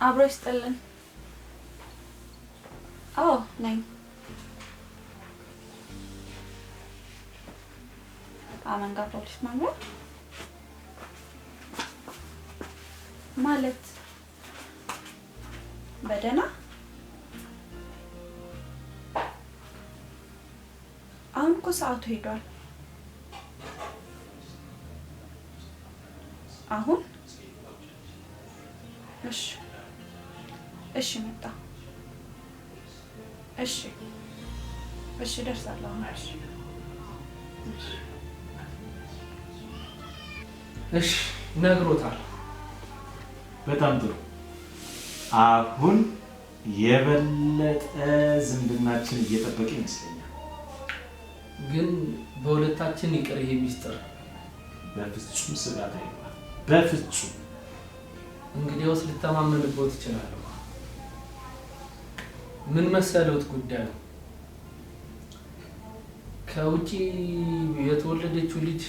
አብሮ ይስጥልን። አዎ ነኝ። አመንጋ ፖሊስ ማምሪያ ማለት በደና አሁን እኮ ሰዓቱ ሄዷል። አሁን እሺ መጣ። እሺ ደርሳለሁ። እሺ ነግሮታል። በጣም ጥሩ። አሁን የበለጠ ዝምድናችን እየጠበቀ ይመስለኛል። ግን በሁለታችን ይቅር ይሄ ሚስጥር በፍጹም ስጋት አይባ። በፍጹም እንግዲያውስ ልተማመንበት እችላለሁ። ምን መሰለውት ጉዳዩ ከውጪ የተወለደችው ልጅ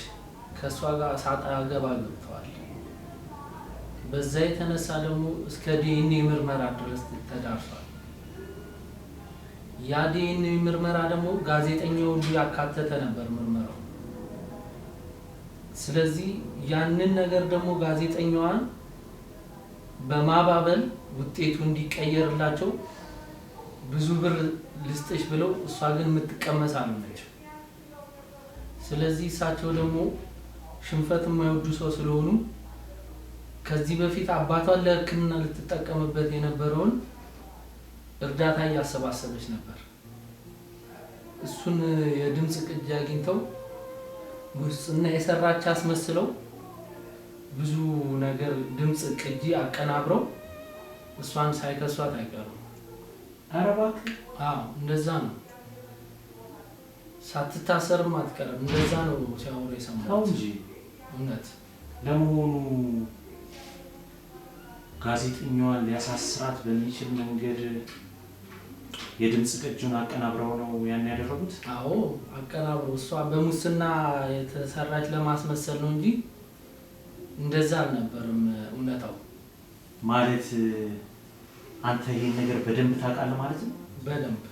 ከሷ ጋር ሳጣ ገባ ገብተዋል። በዛ የተነሳ ደግሞ እስከ ዲኤንኤ ምርመራ ድረስ ተዳርሷል። ያ ዲኤንኤ ምርመራ ደግሞ ጋዜጠኛው ሁሉ ያካተተ ነበር ምርመራው። ስለዚህ ያንን ነገር ደግሞ ጋዜጠኛዋን በማባበል ውጤቱ እንዲቀየርላቸው ብዙ ብር ልስጥሽ ብለው እሷ ግን የምትቀመስ አልሆነችም። ስለዚህ እሳቸው ደግሞ ሽንፈት የማይወዱ ሰው ስለሆኑ ከዚህ በፊት አባቷን ለሕክምና ልትጠቀምበት የነበረውን እርዳታ እያሰባሰበች ነበር። እሱን የድምጽ ቅጂ አግኝተው ሙስና የሰራች አስመስለው ብዙ ነገር ድምጽ ቅጂ አቀናብረው እሷን ሳይከሷት አይቀሩም። ኧረ እባክህ! አዎ እንደዛ ነው። ሳትታሰርም አትቀርም። እንደዛ ነው ሲያወሩ የሰማሁት እንጂ እውነት። ለመሆኑ ጋዜጠኛዋን ሊያሳስራት በሚችል መንገድ የድምጽ ቅጂውን አቀናብረው ነው ያን ያደረጉት? አዎ አቀናብረው። እሷ በሙስና የተሰራች ለማስመሰል ነው እንጂ እንደዛ አልነበርም እውነታው። ማለት አንተ ይሄን ነገር በደንብ ታውቃለህ ማለት ነው? በደንብ።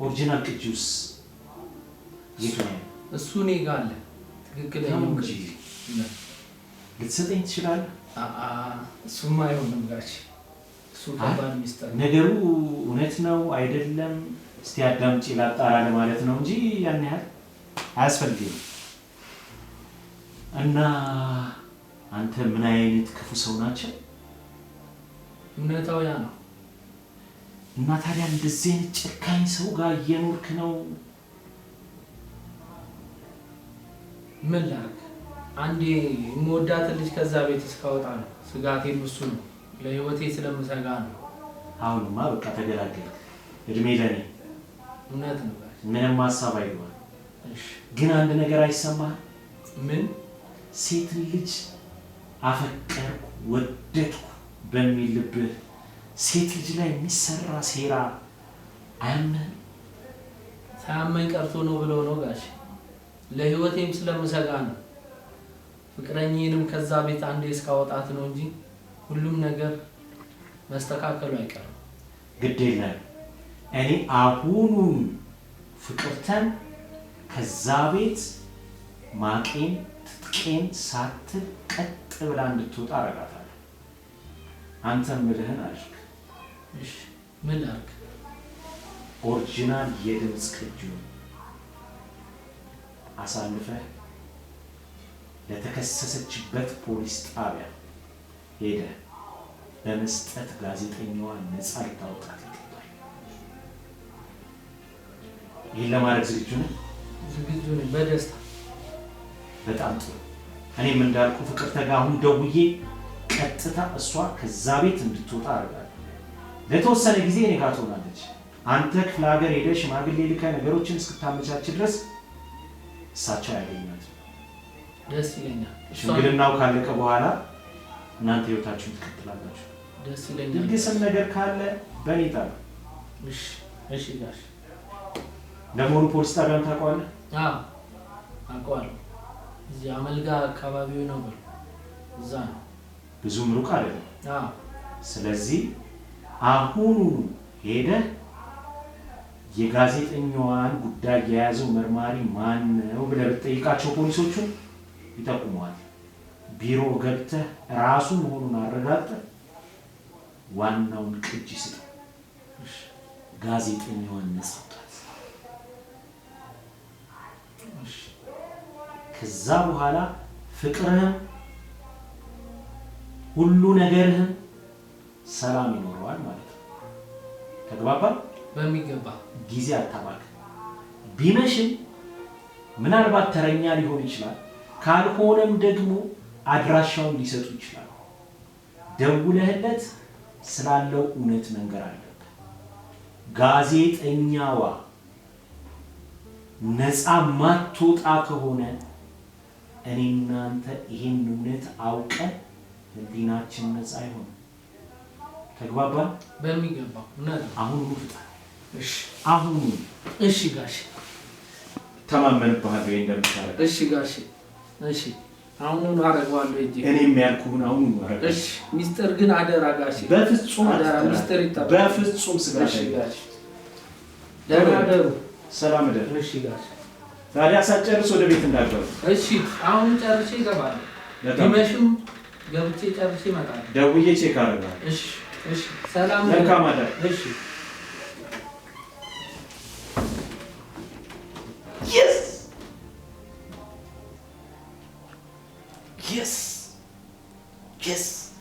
ኦሪጂናል ቅጂውስ የት ነው? እሱ እኔ ጋር አለ። ትክክለኛው እንጂ ልትሰጠኝ ትችላለህ? እሱማ አይሆንም ጋሽ። እሱ ከባድ ሚስጥር ነው። ነገሩ እውነት ነው አይደለም እስቲ አዳምጪ ላጣራ ለማለት ነው እንጂ ያን ያህል አያስፈልግም። እና አንተ ምን አይነት ክፉ ሰው ናቸው? እውነታው ያ ነው። እና ታዲያ እንደዚህ አይነት ጨካኝ ሰው ጋር እየኖርክ ነው? ምን ላድርግ? አንዴ የምወዳት ልጅ ከዛ ቤት እስካወጣ ነው ስጋቴም እሱ ነው። ለህይወቴ ስለምሰጋ ነው። አሁንማ በቃ ተገላገልክ። እድሜ ለኔ። እውነት ነው። ምንም ሀሳብ አይገባም። ግን አንድ ነገር አይሰማህም? ምን? ሴት ልጅ አፈቀርኩ ወደድኩ በሚል ልብህ ሴት ልጅ ላይ የሚሰራ ሴራ አያምህም? ሳያመኝ ቀርቶ ነው ብለው ነው ጋሽ። ለህይወቴም ስለምሰጋ ነው። ፍቅረኛዬንም ከዛ ቤት አንዴ እስካወጣት ነው እንጂ ሁሉም ነገር መስተካከሉ አይቀርም። ግድ የለም። እኔ አሁኑን ፍቅርተን ከዛ ቤት ማቄን ትጥቄን ሳትል ቀጥ ብላ እንድትወጣ አረጋታለሁ። አንተም ምልህን አድርግ። እሺ ምን ላድርግ? ኦሪጂናል የድምጽ ቅጂውን አሳልፈህ ለተከሰሰችበት ፖሊስ ጣቢያ ሄደህ በመስጠት ጋዜጠኛዋን ነፃ ልታወጣት ይገባል። ይህን ለማድረግ ዝግጁ ነህ? ዝግጁ ነኝ በደስታ። በጣም ጥሩ። እኔም እንዳልኩ ፍቅርተ ጋር አሁን ደውዬ ቀጥታ እሷ ከዛ ቤት እንድትወጣ አደርጋለሁ። ለተወሰነ ጊዜ እኔ ጋር ትሆናለች። አንተ ክፍለ ሀገር ሄደህ ሽማግሌ ልከህ ነገሮችን እስክታመቻች ድረስ እሳቸው ያገኛት። ደስ ይለኛል። ሽምግልናው ካለቀ በኋላ እናንተ ህይወታችሁን ትቀጥላላችሁ። ደስ ይለኛል። ድግስም ነገር ካለ በእኔ ጣል። እሺ ጋሽ። ለመሆኑ ፖሊስ ጣቢያውን ታውቀዋለህ? አዎ አውቀዋለሁ። እዚህ አመልጋ አካባቢው ነው ብሎ እዛ ነው። ብዙም ሩቅ አይደለም። አዎ ስለዚህ አሁኑ ሄደህ የጋዜጠኛዋን ጉዳይ የያዘው መርማሪ ማን ነው ብለህ ብትጠይቃቸው ፖሊሶቹን ይጠቁመዋል። ቢሮ ገብተህ ራሱ መሆኑን አረጋግጠህ ዋናውን ቅጂ ስጠው። ጋዜጠኛዋን ነጻ አውጣት። ከዛ በኋላ ፍቅርህም ሁሉ ነገርህም ሰላም ይኖረዋል ማለት ነው። ተግባባን? በሚገባ ጊዜ አታባክን። ቢመሽም ምናልባት ተረኛ ሊሆን ይችላል፣ ካልሆነም ደግሞ አድራሻውን ሊሰጡ ይችላል። ደውለህለት ስላለው እውነት መንገር አለብህ። ጋዜጠኛዋ ነፃ ማትወጣ ከሆነ እኔ እናንተ ይሄን እውነት አውቀን ህሊናችን ነፃ አይሆንም። ተግባባን? በሚገባ እውነት አሁን ፍታ። እሺ አሁን እሺ ጋሽ ተማመንብሃለሁ እንደምታረግ። እሺ ጋሽ እሺ አሁን አረጋዋለሁ እጂ እኔም ያልኩህን አሁን አረጋለሁ። እሺ ሚስጥር ግን አደራ ጋሽ በፍጹም አደራ ሚስጥር ይጣጣ። በፍጹም ስጋሽ ጋሽ ደሩ ሰላም ደሩ። እሺ ጋሽ ታዲያ ሳጨርስ ወደ ቤት እንዳትገባ። እሺ አሁን ጨርሼ እገባለሁ። ዲመሽም ገብቼ ጨርሼ እመጣለሁ። ደውዬ ቼክ አደርጋለሁ። እሺ እሺ ሰላም መልካም አዳር። እሺ Yes! Yes! Yes!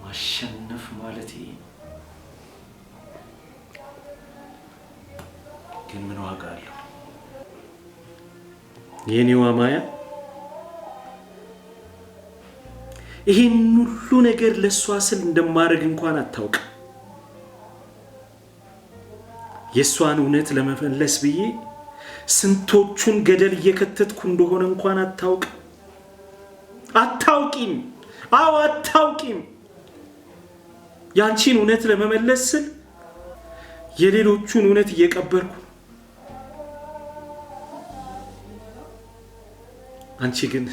ማሸነፍ ማለት ይሄ ግን ምን ዋጋ አለው? የኔዋ ማያ ይሄን ሁሉ ነገር ለሷ ስል እንደማደርግ እንኳን አታውቅም። የሷን እውነት ለመፈለስ ብዬ ስንቶቹን ገደል እየከተትኩ እንደሆነ እንኳን አታውቅም። አታውቂም። አዎ አታውቂም። ያንቺን እውነት ለመመለስ ስል የሌሎቹን እውነት እየቀበርኩ፣ አንቺ ግን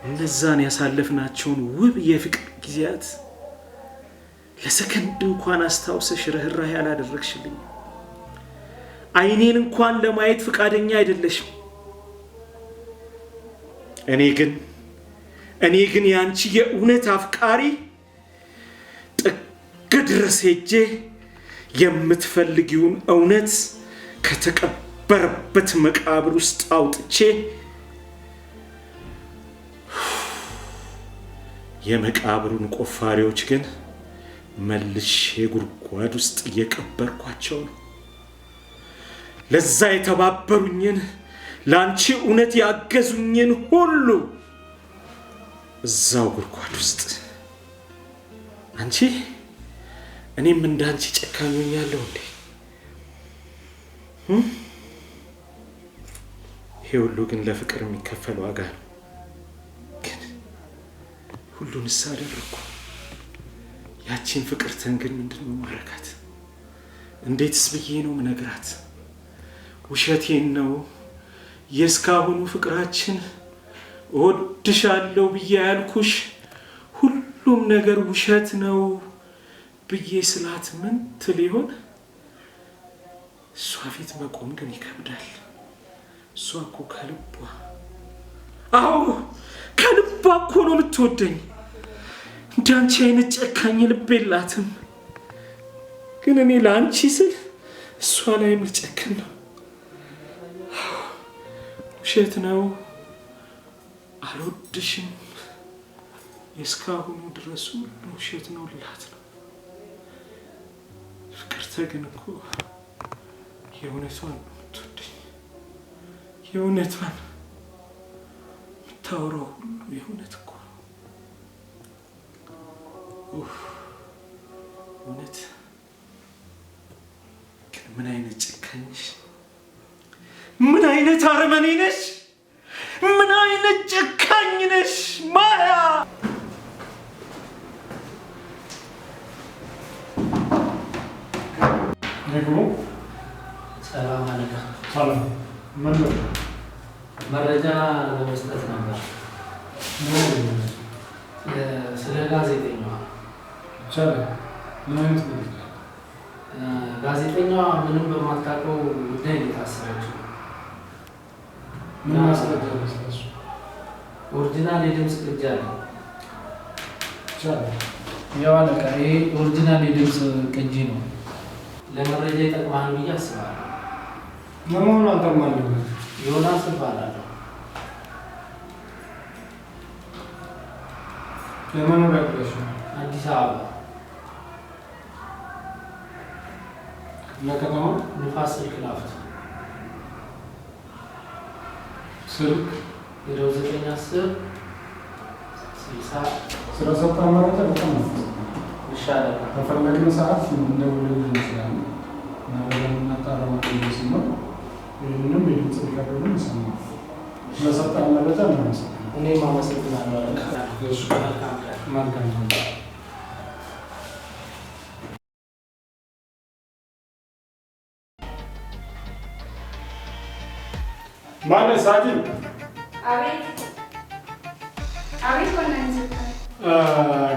እነዛን ያሳለፍናቸውን ውብ የፍቅር ጊዜያት ለሰከንድ እንኳን አስታውሰሽ ርህራሄ አላደረግሽልኝ። አይኔን እንኳን ለማየት ፈቃደኛ አይደለሽም። እኔ ግን ያንቺ የእውነት አፍቃሪ ጥግ ድረስ ሄጄ የምትፈልጊውን እውነት ከተቀበረበት መቃብር ውስጥ አውጥቼ የመቃብሩን ቆፋሪዎች ግን መልሼ ጉድጓድ ውስጥ እየቀበርኳቸው ነው። ለዛ የተባበሩኝን ላንቺ እውነት ያገዙኝን ሁሉ እዛው ጉድጓድ ውስጥ። አንቺ እኔም እንዳንቺ ጨካኝ ሆኛለሁ እንዴ? ይሄ ሁሉ ግን ለፍቅር የሚከፈል ዋጋ ነው። ሁሉን አደረኩ። ያቺን ፍቅርተን ግን ምንድነው ማረጋት? እንዴትስ ብዬ ነው ምነግራት? ውሸቴን ነው የስካሁኑ ፍቅራችን እወድሻለሁ ብዬ ያልኩሽ ሁሉም ነገር ውሸት ነው ብዬ ስላት ምን ትል ይሆን? እሷ ፊት መቆም ግን ይከብዳል። እሷ እኮ ከልቧ፣ አዎ ከልቧ እኮ ነው የምትወደኝ። እንዳንቺ አይነት ጨካኝ ልብ የላትም። ግን እኔ ለአንቺ ስል እሷ ላይ መጨከን ነው። ውሸት ነው አልወድሽም የእስካሁኑ ድረሱ ውሸት ነው ልላት ነው። ፍቅርተ ግን እኮ የእውነቷን ነው የምትወደኝ። የእውነቷን የምታወራው ሁሉ የእውነት እኮ ነው። እውነት ግን ምን አይነት ጨካኝ ነሽ! ምን አይነት አረመኔ ነሽ! ምን አይነት ጨካኝ ነሽ ማያ! ሰላም አለካ። ሰላም መረጃ ለመስጠት ነበር ስለ ጋዜጠኛዋ። ጋዜጠኛዋ ምንም በማታውቀው ጉዳይ የታሰረችው ምን ማስረጃ ነው? ኦሪጂናል የድምፅ ቅጂ አለ። ያው አለቃ ይሄ ኦሪጂናል የድምፅ ቅጂ ነው። ለመረጃ ይጠቅማል ብዬ አስባለሁ። ለመሆኑ አንተ ማን ነው? ዮናስ እባላለሁ። የመኖሪያ አድራሻ አዲስ አበባ ለከተማ ንፋስ ስልክ ላፍቶ ስልክ 0910 60 ስራ ሰጣ መረጃ በጣም ነው ይሻላል። በፈለግን ሰዓት እንደውልልን እንችላለን። እና ታረማት ሲኖር ምንም የድምፅ ሪከርዱን ይሰማል። ስለሰጣ መረጃ ነው። እኔም አመሰግናለሁ አለቃ። እሱ መልካም ነው። ማለት ሳጅን አቤት አቤት።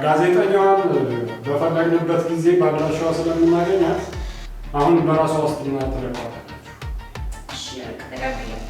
ጋዜጠኛዋን በፈለግንበት ጊዜ በአድራሻዋ ስለምናገኛት አሁን በራሷ ዋስትና ተለቋታለች። እሺ ተቀብያለሁ።